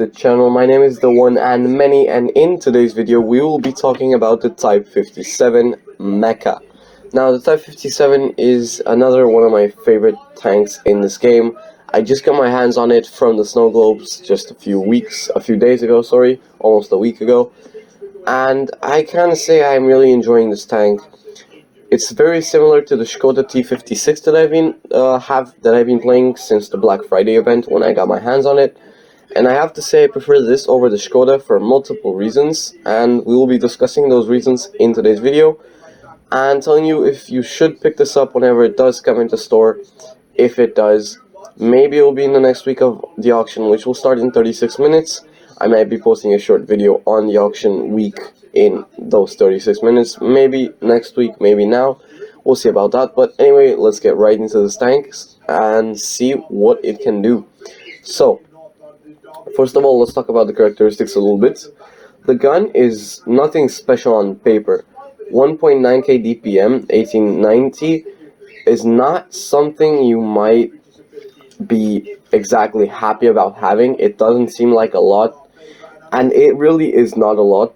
The channel. My name is the one and many, and in today's video we will be talking about the Type 57 Mecha. Now the Type 57 is another one of my favorite tanks in this game. I just got my hands on it from the Snow Globes just a few days ago, sorry, almost a week ago. And I can say I'm really enjoying this tank. It's very similar to the Skoda T56 that I've been playing since the Black Friday event when I got my hands on it. And I have to say I prefer this over the Skoda for multiple reasons, and we will be discussing those reasons in today's video, and telling you if you should pick this up whenever it does come into store. If it does, maybe it will be in the next week of the auction, which will start in 36 minutes. I might be posting a short video on the auction week in those 36 minutes, maybe next week, maybe now. We'll see about that, but anyway, let's get right into this tank and see what it can do. So, first of all, let's talk about the characteristics a little bit. The gun is nothing special on paper. 1.9k DPM, 1890 is not something you might be exactly happy about having. It doesn't seem like a lot, and it really is not a lot.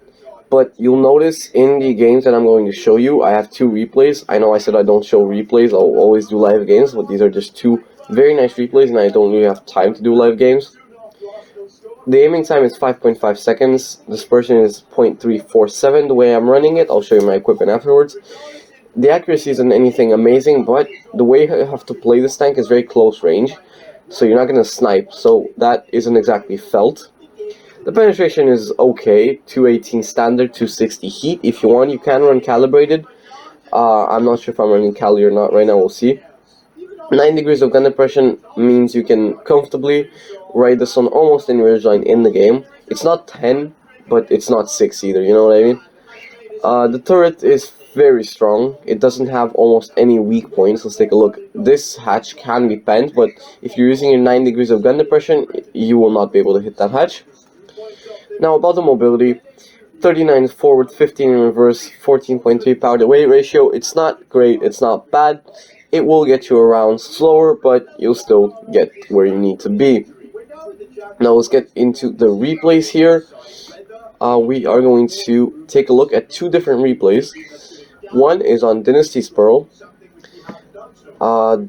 But you'll notice in the games that I'm going to show you, I have two replays. I know I said I don't show replays, I'll always do live games, but these are just two very nice replays, and I don't really have time to do live games. The aiming time is 5.5 seconds, dispersion is 0.347. The way I'm running it, I'll show you my equipment afterwards. The accuracy isn't anything amazing, but the way you have to play this tank is very close range, so you're not going to snipe, so that isn't exactly felt. The penetration is okay, 218 standard, 260 heat. If you want, you can run calibrated. I'm not sure if I'm running cali or not right now, we'll see. 9 degrees of gun depression means you can comfortably ride this on almost any ridgeline in the game. It's not 10, but it's not 6 either, you know what I mean? The turret is very strong. It doesn't have almost any weak points. Let's take a look. This hatch can be penned, but if you're using your 9 degrees of gun depression, you will not be able to hit that hatch. Now about the mobility, 39 forward, 15 in reverse, 14.3 power to weight ratio. It's not great, it's not bad. It will get you around slower, but you'll still get where you need to be. Now let's get into the replays here. We are going to take a look at two different replays. One is on Dynasty's Pearl.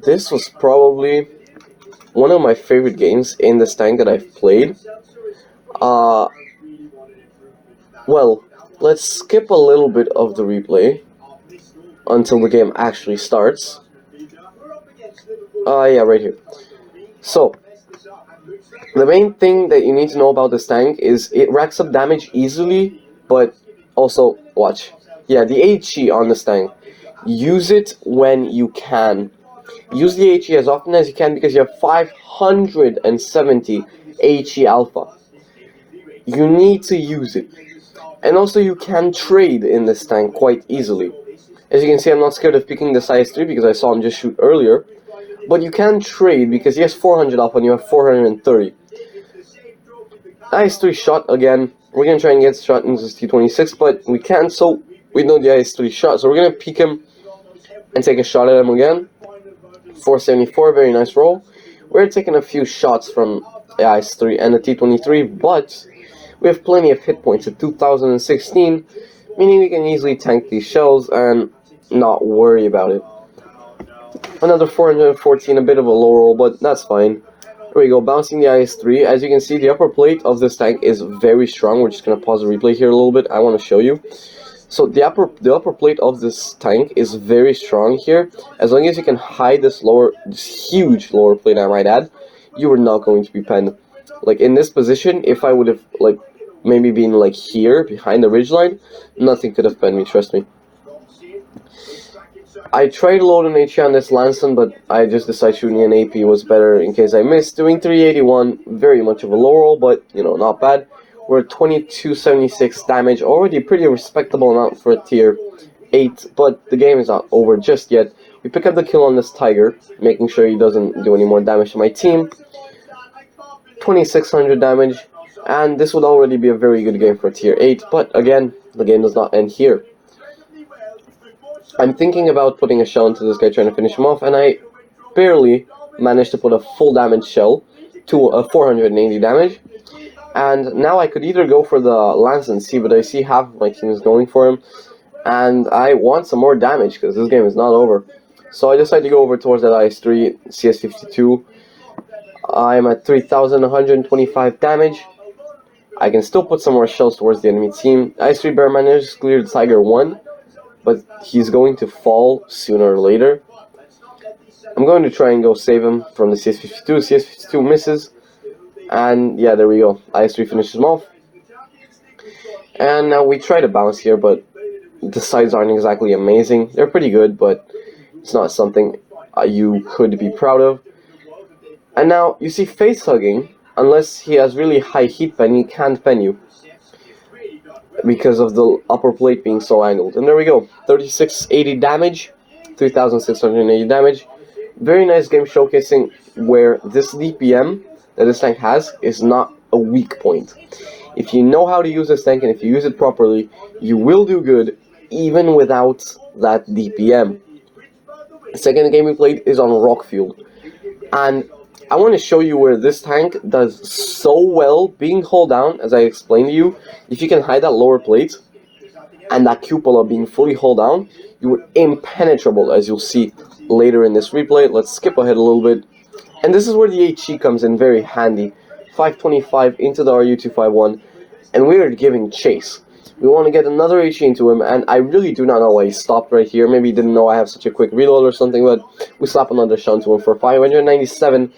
This was probably one of my favorite games in this tank that I've played. Well, let's skip a little bit of the replay until the game actually starts. Yeah, right here. So, the main thing that you need to know about this tank is it racks up damage easily, but also, watch. Yeah, the HE on this tank. Use it when you can. Use the HE as often as you can because you have 570 HE alpha. You need to use it. And also you can trade in this tank quite easily. As you can see, I'm not scared of picking this IS-3 because I saw him just shoot earlier. But you can trade because he has 400 alpha and you have 430. IS-3 shot again. We're going to try and get shot into this T26, but we can't, so we know the IS-3 shot. So we're going to peek him and take a shot at him again. 474, very nice roll. We're taking a few shots from the IS-3 and the T23, but we have plenty of hit points at 2016, meaning we can easily tank these shells and not worry about it. Another 414, a bit of a low roll, but that's fine. Here we go, bouncing the IS-3. As you can see, the upper plate of this tank is very strong. We're just going to pause the replay here a little bit. I want to show you. So the upper plate of this tank is very strong here. As long as you can hide this huge lower plate, I might add, you are not going to be penned. Like in this position, if I would have like maybe been like here behind the ridgeline, nothing could have penned me, trust me. I tried to load an HE on this Lanson, but I just decided shooting an AP was better in case I missed. Doing 381, very much of a low roll, but you know, not bad. We're at 2276 damage, already a pretty respectable amount for a tier 8, but the game is not over just yet. We pick up the kill on this Tiger, making sure he doesn't do any more damage to my team. 2600 damage, and this would already be a very good game for tier 8, but again, the game does not end here. I'm thinking about putting a shell into this guy, trying to finish him off, and I barely managed to put a full damage shell to a 480 damage. And now I could either go for the Lance and see, but I see half of my team is going for him. And I want some more damage because this game is not over. So I decided to go over towards that IS-3 CS52. I'm at 3,125 damage. I can still put some more shells towards the enemy team. IS-3 Bear managed to clear the Tiger 1, but he's going to fall sooner or later. I'm going to try and go save him from the CS52. CS52 misses. And yeah, there we go. IS-3 finishes him off. And now we try to bounce here, but the sides aren't exactly amazing. They're pretty good, but it's not something you could be proud of. And now you see face hugging, unless he has really high heat pen, he can't pen you because of the upper plate being so angled. And there we go, 3680 damage, 3680 damage. Very nice game showcasing where this DPM that this tank has is not a weak point. If you know how to use this tank and if you use it properly, you will do good even without that DPM. The second game we played is on Rockfield, and I want to show you where this tank does so well being hold down, as I explained to you. If you can hide that lower plate and that cupola being fully hold down, you are impenetrable, as you'll see later in this replay. Let's skip ahead a little bit. And this is where the HE comes in very handy. 525 into the RU251, and we are giving chase. We want to get another HE into him, and I really do not know why he stopped right here. Maybe he didn't know I have such a quick reload or something, but we slap another shot into him for 597,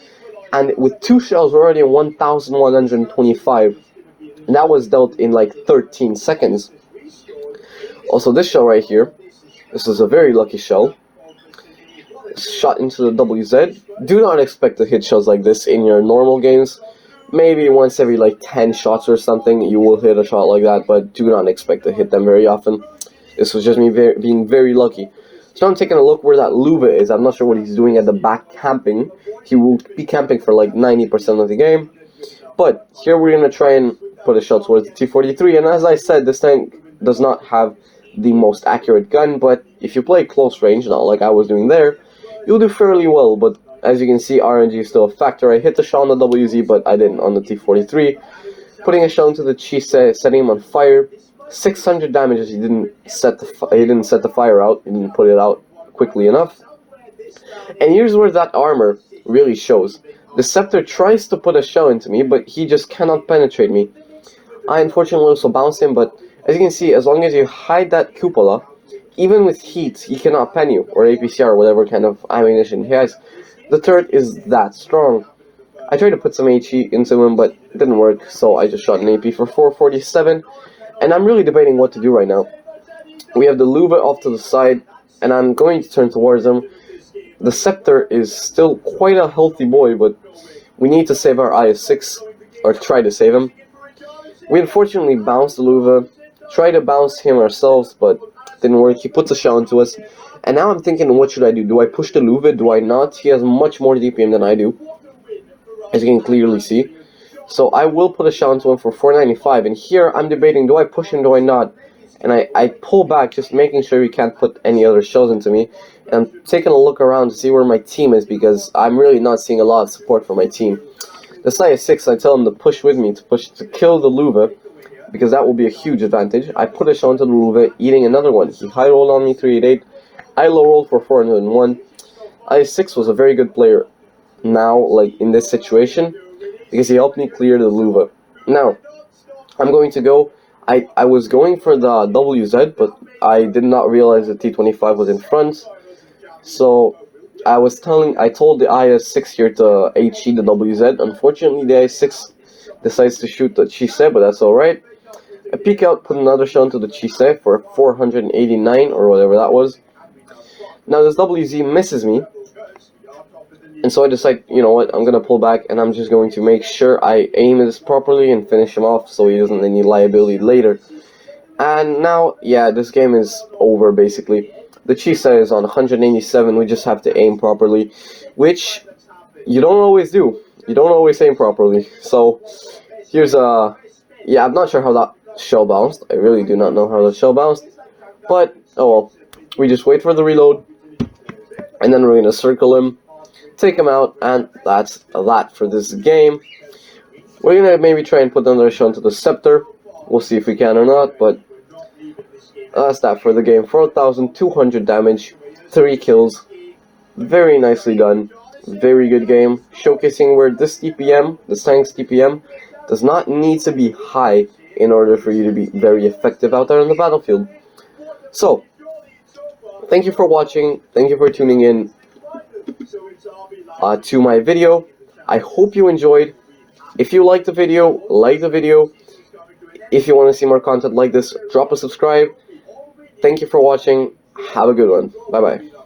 and with 2 shells we're already at 1,125, and that was dealt in like 13 seconds. Also, this shell right here, this is a very lucky shell. Shot into the WZ. Do not expect to hit shells like this in your normal games. Maybe once every like 10 shots or something you will hit a shot like that, but do not expect to hit them very often. This was just me being very lucky. So now I'm taking a look where that Luva is. I'm not sure what he's doing at the back camping. He will be camping for like 90% of the game. But here we're going to try and put a shot towards the T-43, and as I said, this tank does not have the most accurate gun, but if you play close range, not like I was doing there, you'll do fairly well. But as you can see, RNG is still a factor. I hit the shot on the WZ, but I didn't on the T-43. Putting a shell into the Chise, setting him on fire. 600 damage as he didn't set the fire out. He didn't put it out quickly enough. And here's where that armor really shows. The Scepter tries to put a shell into me, but he just cannot penetrate me. I unfortunately also bounced him, but as you can see, as long as you hide that cupola, even with heat, he cannot pen you, or APCR, or whatever kind of ammunition he has. The turret is that strong. I tried to put some HE into him, but it didn't work, so I just shot an AP for 447, and I'm really debating what to do right now. We have the Luva off to the side, and I'm going to turn towards him. The Scepter is still quite a healthy boy, but we need to save our IS-6, or try to save him. We unfortunately bounced the Luva, tried to bounce him ourselves, but didn't work. He puts a shell into us, and now I'm thinking, what should I do? Do I push the Luva? Do I not? He has much more DPM than I do, as you can clearly see. So I will put a shell into him for 495, and here I'm debating, do I push him, do I not? And I pull back, just making sure he can't put any other shells into me. And I'm taking a look around to see where my team is, because I'm really not seeing a lot of support from my team. The IS-6, I tell him to push with me, to kill the Luva, because that will be a huge advantage. I put a shell into the Luva, eating another one. He high rolled on me 388. I low rolled for 401. IS-6 was a very good player now, like in this situation, because he helped me clear the Luva. Now, I'm going to go. I was going for the WZ, but I did not realize the T-25 was in front. So I told the IS-6 here to HE the WZ. Unfortunately, the IS-6 decides to shoot the Chise, but that's alright. I peek out, put another shell into the Chise for 489, or whatever that was. Now this WZ misses me, and so I decide, you know what, I'm going to pull back, and I'm just going to make sure I aim this properly and finish him off so he doesn't have any liability later. And now, yeah, this game is over, basically. The Chise is on 187, we just have to aim properly, which you don't always do. You don't always aim properly. So, here's a... Yeah, I'm not sure how that shell bounced. I really do not know how the shell bounced. But, oh well. We just wait for the reload, and then we're going to circle him, take him out, and that's that for this game. We're gonna maybe try and put another shot into the scepter. We'll see if we can or not, but that's that for the game. 4,200 damage, 3 kills. Very nicely done. Very good game. Showcasing where this DPM, this tank's DPM, does not need to be high in order for you to be very effective out there on the battlefield. So, thank you for watching. Thank you for tuning in to my video. I hope you enjoyed. If you liked the video, like the video. If you want to see more content like this, drop a subscribe. Thank you for watching. Have a good one. Bye-bye.